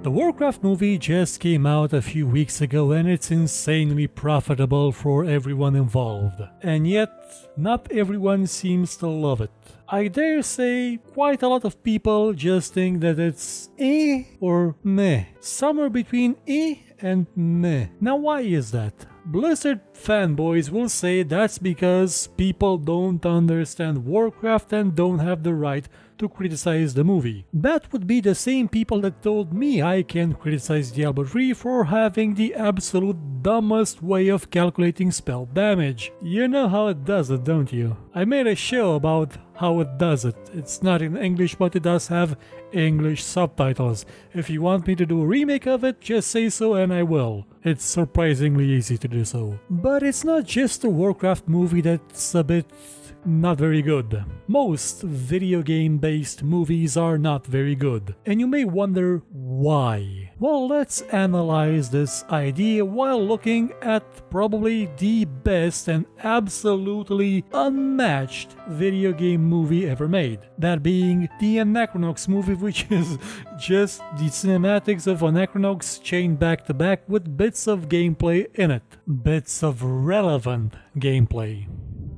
The Warcraft movie just came out a few weeks ago and it's insanely profitable for everyone involved. And yet, not everyone seems to love it. I dare say quite a lot of people just think that it's eh or meh. Somewhere between eh and meh. Now why is that? Blizzard fanboys will say that's because people don't understand Warcraft and don't have the right to criticize the movie. That would be the same people that told me I can criticize Diablo 3 for having the absolute dumbest way of calculating spell damage. You know how it does it, don't you? I made a show about how it does it. It's not in English, but it does have English subtitles. If you want me to do a remake of it, just say so and I will. It's surprisingly easy to do so. But it's not just a Warcraft movie that's a bit not very good. Most video game based movies are not very good. And you may wonder why. Well, let's analyze this idea while looking at probably the best and absolutely unmatched video game movie ever made. That being the Anachronox movie, which is just the cinematics of Anachronox chained back to back with bits of gameplay in it. Bits of relevant gameplay.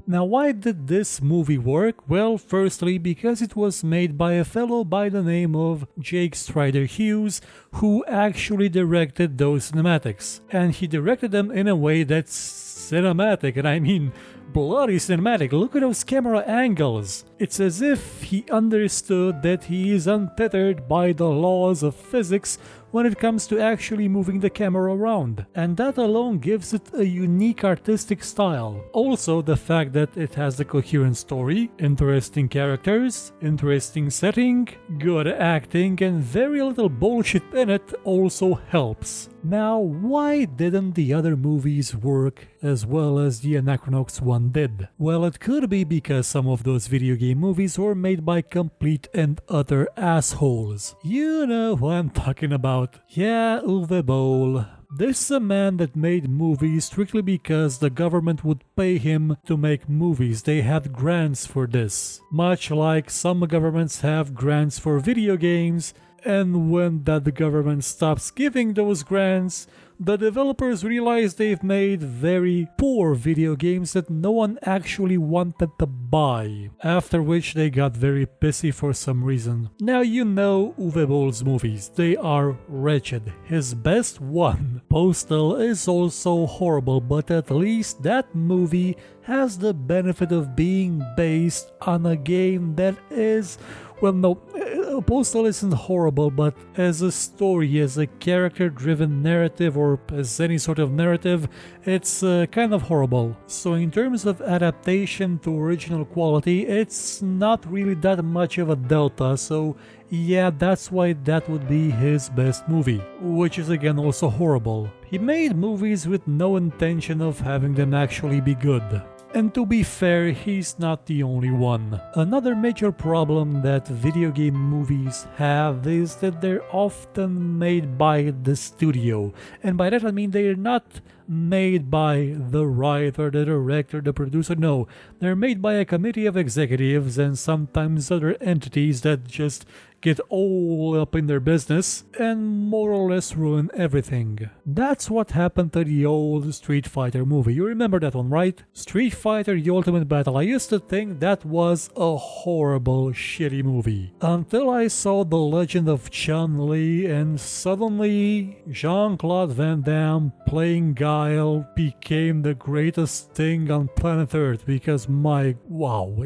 Now, why did this movie work? Well, firstly, because it was made by a fellow by the name of Jake Strider Hughes, who actually directed those cinematics. And he directed them in a way that's cinematic, and I mean bloody cinematic. Look at those camera angles. It's as if he understood that he is untethered by the laws of physics when it comes to actually moving the camera around. And that alone gives it a unique artistic style. Also, the fact that it has a coherent story, interesting characters, interesting setting, good acting, and very little bullshit in it also helps. Now, why didn't the other movies work as well as the Anachronox one did? Well, it could be because some of those video game movies were made by complete and utter assholes. You know who I'm talking about. Yeah, Uwe Boll. This is a man that made movies strictly because the government would pay him to make movies. They had grants for this. Much like some governments have grants for video games, and when the government stops giving those grants, the developers realize they've made very poor video games that no one actually wanted to buy, after which they got very pissy for some reason. Now you know Uwe Boll's movies, they are wretched. His best one, Postal, is also horrible, but at least that movie has the benefit of being based on a game that is, well, no, Postal isn't horrible, but as a story, as a character-driven narrative, or as any sort of narrative, it's kind of horrible. So in terms of adaptation to original quality, it's not really that much of a delta, so yeah, that's why that would be his best movie, which is again also horrible. He made movies with no intention of having them actually be good. And to be fair, he's not the only one. Another major problem that video game movies have is that they're often made by the studio. And by that I mean they're not made by the writer, the director, the producer, no. They're made by a committee of executives and sometimes other entities that just get all up in their business and more or less ruin everything. That's what happened to the old Street Fighter movie. You remember that one, right? Street Fighter The Ultimate Battle. I used to think that was a horrible, shitty movie. Until I saw The Legend of Chun-Li and suddenly Jean-Claude Van Damme playing Guile became the greatest thing on planet Earth because wow.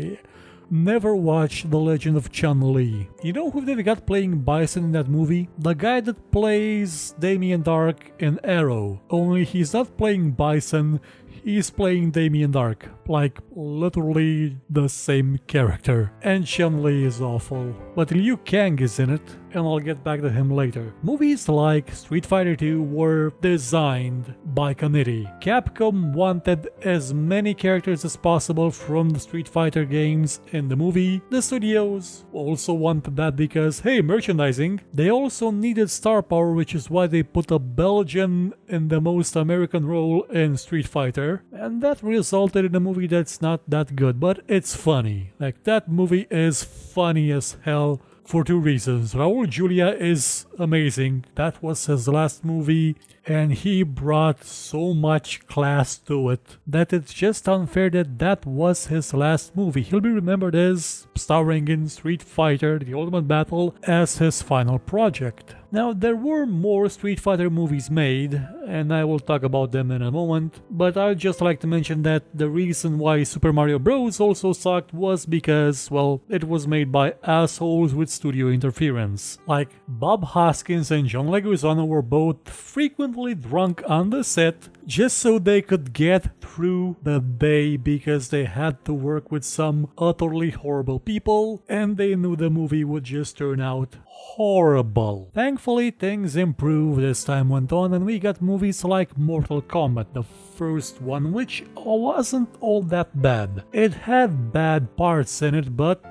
Never watched The Legend of Chun-Li. You know who they got playing Bison in that movie? The guy that plays Damien Dark in Arrow. Only he's not playing Bison, he's playing Damien Dark. Like, literally the same character. And Chun-Li is awful. But Liu Kang is in it, and I'll get back to him later. Movies like Street Fighter 2 were designed by committee. Capcom wanted as many characters as possible from the Street Fighter games in the movie. The studios also wanted that because, hey, merchandising. They also needed star power, which is why they put a Belgian in the most American role in Street Fighter. And that resulted in a movie that's not that good, but it's funny. Like, that movie is funny as hell for two reasons. Raul Julia is amazing. That was his last movie, and he brought so much class to it that it's just unfair that that was his last movie. He'll be remembered as starring in Street Fighter: The Ultimate Battle as his final project. Now, there were more Street Fighter movies made, and I will talk about them in a moment, but I'd just like to mention that the reason why Super Mario Bros. Also sucked was because, well, it was made by assholes with studio interference. Like, Bob Hoskins and John Leguizamo were both frequently drunk on the set just so they could get through the day because they had to work with some utterly horrible people, and they knew the movie would just turn out horrible. Thankfully, things improved as time went on, and we got movies like Mortal Kombat, the first one, which wasn't all that bad. It had bad parts in it, but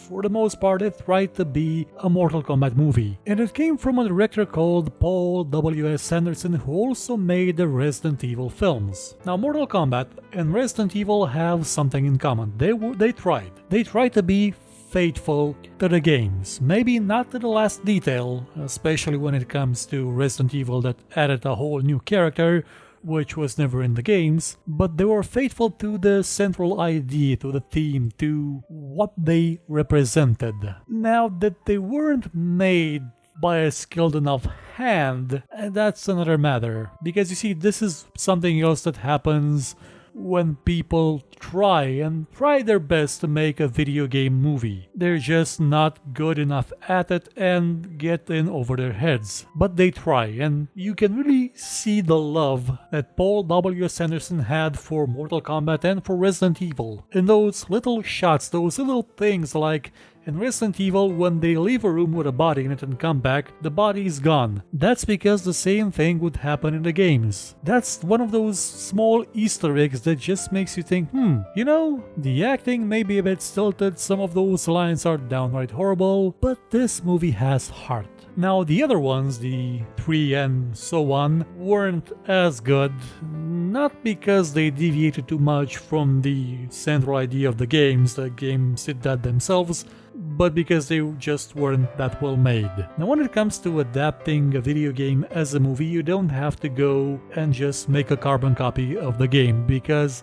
for the most part, it tried to be a Mortal Kombat movie. And it came from a director called Paul W.S. Anderson, who also made the Resident Evil films. Now, Mortal Kombat and Resident Evil have something in common. They tried. They tried to be faithful to the games. Maybe not to the last detail, especially when it comes to Resident Evil that added a whole new character, which was never in the games, but they were faithful to the central idea, to the theme, to what they represented. Now, that they weren't made by a skilled enough hand, that's another matter. Because you see, this is something else that happens when people try their best to make a video game movie. They're just not good enough at it and get in over their heads. But they try, and you can really see the love that Paul W. Sanderson had for Mortal Kombat and for Resident Evil. In those little shots, those little things like in Resident Evil, when they leave a room with a body in it and come back, the body is gone. That's because the same thing would happen in the games. That's one of those small Easter eggs that just makes you think, you know, the acting may be a bit stilted, some of those lines are downright horrible, but this movie has heart. Now, the other ones, the 3 and so on, weren't as good, not because they deviated too much from the central idea of the games did that themselves, but because they just weren't that well made. Now, when it comes to adapting a video game as a movie, you don't have to go and just make a carbon copy of the game, because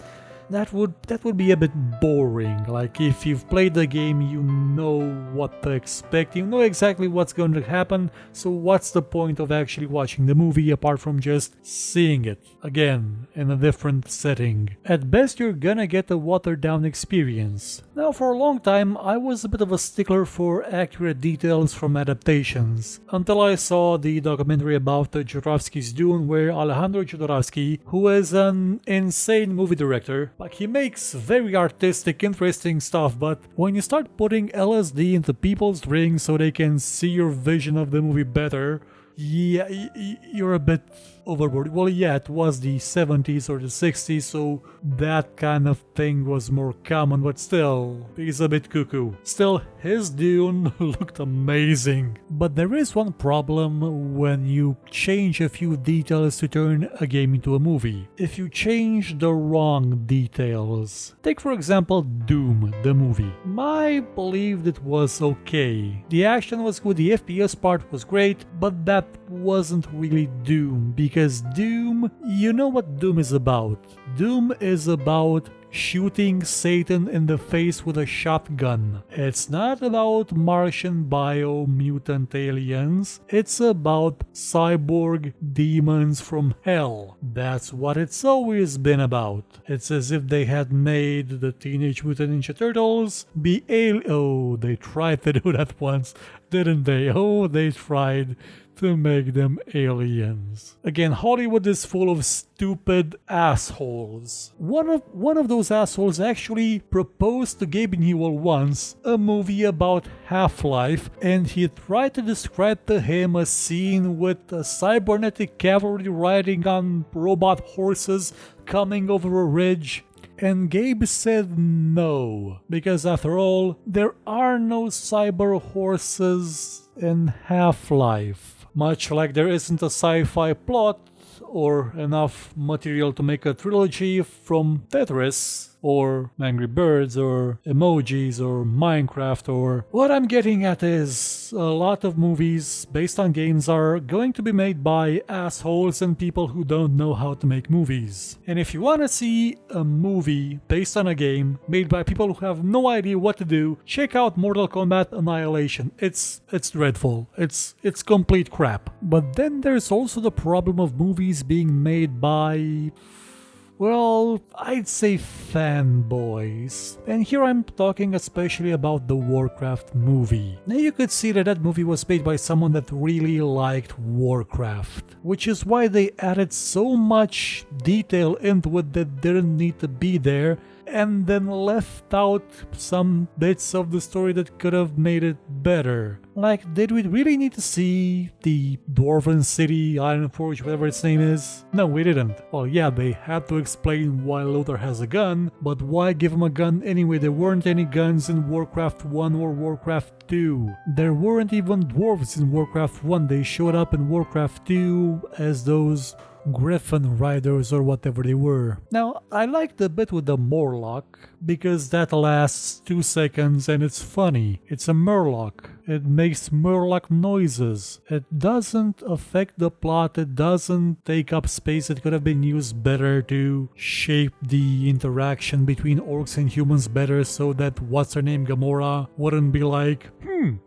that would be a bit boring. Like, if you've played the game, you know what to expect, you know exactly what's going to happen, so what's the point of actually watching the movie apart from just seeing it, again, in a different setting? At best, you're gonna get a watered down experience. Now, for a long time, I was a bit of a stickler for accurate details from adaptations, until I saw the documentary about Jodorowsky's Dune, where Alejandro Jodorowsky, who is an insane movie director, like, he makes very artistic, interesting stuff, but when you start putting LSD into people's drinks so they can see your vision of the movie better, yeah, you're a bit overboard. Well, yeah, it was the 70s or the 60s, so that kind of thing was more common, but still, he's a bit cuckoo. Still, his Dune looked amazing. But there is one problem when you change a few details to turn a game into a movie. If you change the wrong details. Take, for example, Doom, the movie. I believed it was okay. The action was good, the FPS part was great, but that wasn't really Doom, because Doom, you know what Doom is about. Doom is about shooting Satan in the face with a shotgun. It's not about Martian bio-mutant aliens. It's about cyborg demons from hell. That's what it's always been about. It's as if they had made the Teenage Mutant Ninja Turtles be Oh, they tried to do that once, didn't they? Oh, they tried to make them aliens. Again, Hollywood is full of stupid assholes. One of those assholes actually proposed to Gabe Newell once a movie about Half-Life, and he tried to describe to him a scene with a cybernetic cavalry riding on robot horses coming over a ridge. And Gabe said no, because after all, there are no cyber horses in Half-Life. Much like there isn't a sci-fi plot or enough material to make a trilogy from Tetris or Angry Birds or emojis or Minecraft. Or what I'm getting at is a lot of movies based on games are going to be made by assholes and people who don't know how to make movies. And if you want to see a movie based on a game made by people who have no idea what to do, check out Mortal Kombat Annihilation. It's dreadful. It's complete crap. But then there's also the problem of movies being made by, well, I'd say fanboys. And here I'm talking especially about the Warcraft movie. Now you could see that movie was made by someone that really liked Warcraft, which is why they added so much detail into it that didn't need to be there, and then left out some bits of the story that could have made it better. Like, did we really need to see the Dwarven City, Ironforge, whatever its name is? No, we didn't. Well, yeah, they had to explain why Lothar has a gun, but why give him a gun anyway? There weren't any guns in Warcraft 1 or Warcraft 2. There weren't even dwarves in Warcraft 1. They showed up in Warcraft 2 as those Griffin Riders or whatever they were. Now, I like the bit with the Morlock because that lasts 2 seconds and it's funny. It's a Murloc. It makes Murloc noises. It doesn't affect the plot. It doesn't take up space. It could have been used better to shape the interaction between orcs and humans better so that what's-her-name Gamora wouldn't be like,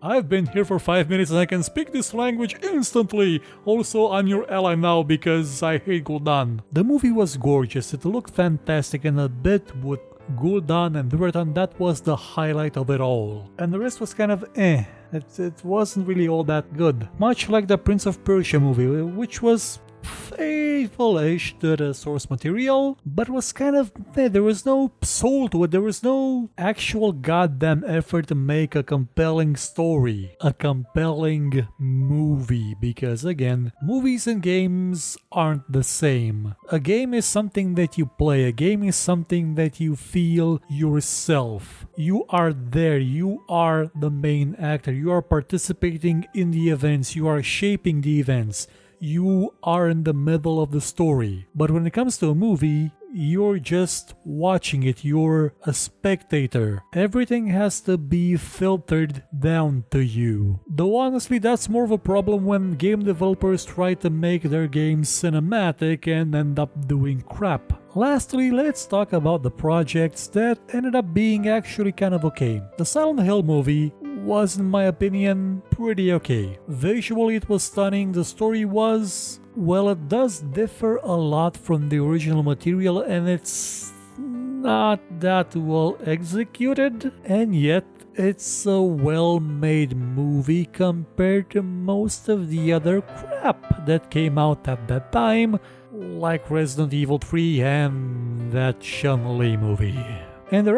I've been here for 5 minutes and I can speak this language instantly. Also, I'm your ally now because I hate Gul'dan. The movie was gorgeous. It looked fantastic, and a bit with Gul'dan and Durotan, that was the highlight of it all. And the rest was kind of eh. It wasn't really all that good. Much like the Prince of Persia movie, which was faithful-ish to the source material, but was kind of there was no soul to it. There was no actual goddamn effort to make a compelling story, a compelling movie, because again, movies and games aren't the same. A game is something that you play. A game is something that you feel yourself. You are there. You are the main actor. You are participating in the events. You are shaping the events. You are in the middle of the story. But when it comes to a movie, you're just watching it. You're a spectator. Everything has to be filtered down to you. Though honestly, that's more of a problem when game developers try to make their games cinematic and end up doing crap. Lastly, let's talk about the projects that ended up being actually kind of okay. The Silent Hill movie was, in my opinion, pretty okay. Visually it was stunning. The story was, well, it does differ a lot from the original material and it's not that well executed, and yet it's a well-made movie compared to most of the other crap that came out at that time, like Resident Evil 3 and that Chun-Li movie. And there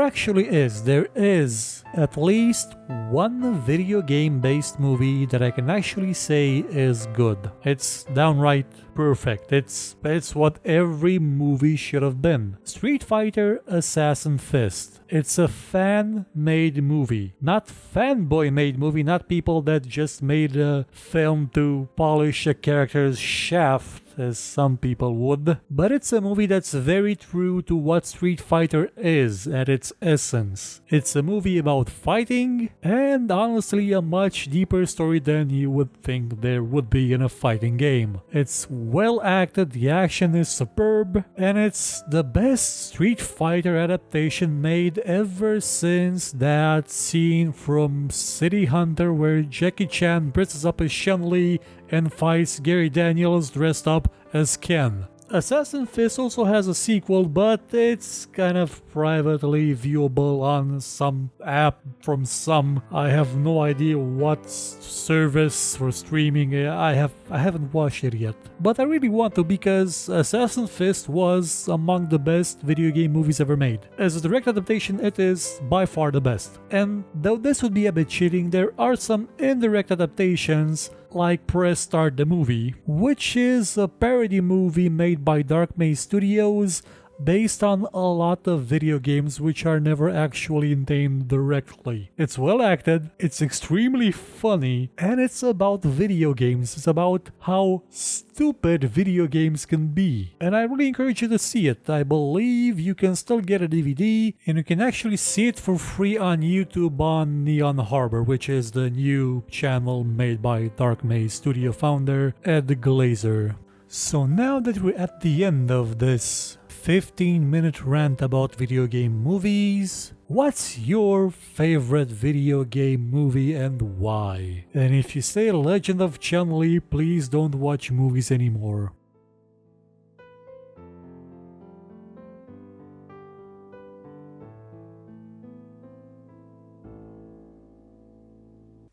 is at least one video game based movie that I can actually say is good. It's downright perfect. It's what every movie should have been. Street Fighter Assassin Fist. It's a fan-made movie. Not fanboy-made movie, not people that just made a film to polish a character's shaft, as some people would. But it's a movie that's very true to what Street Fighter is at its essence. It's a movie about fighting, and honestly a much deeper story than you would think there would be in a fighting game. It's well acted, the action is superb, and it's the best Street Fighter adaptation made ever since that scene from City Hunter where Jackie Chan dresses up as Chun-Li and fights Gary Daniels dressed up as Ken. Assassin Fist also has a sequel, but it's kind of privately viewable on some app from some, I have no idea what service for streaming. I haven't watched it yet, but I really want to because Assassin Fist was among the best video game movies ever made. As a direct adaptation, it is by far the best. And though this would be a bit cheating, there are some indirect adaptations like Press Start the Movie, which is a parody movie made by Dark Maze Studios based on a lot of video games which are never actually named directly. It's well acted, it's extremely funny, and it's about video games. It's about how stupid video games can be. And I really encourage you to see it. I believe you can still get a DVD, and you can actually see it for free on YouTube on Neon Harbor, which is the new channel made by Dark Maze Studio founder Ed Glazer. So now that we're at the end of this 15-minute rant about video game movies, what's your favorite video game movie and why? And if you say Legend of Chun-Li, please don't watch movies anymore.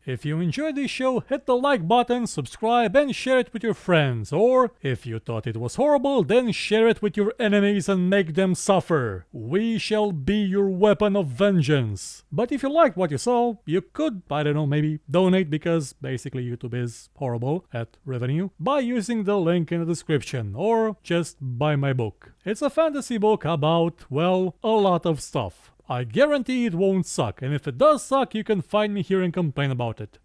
If you enjoyed this show, hit the like button, subscribe, and share it with your friends. Or, if you thought it was horrible, then share it with your enemies and make them suffer. We shall be your weapon of vengeance. But if you liked what you saw, you could, I don't know, maybe donate, because basically YouTube is horrible at revenue, by using the link in the description, or just buy my book. It's a fantasy book about, well, a lot of stuff. I guarantee it won't suck, and if it does suck, you can find me here and complain about it.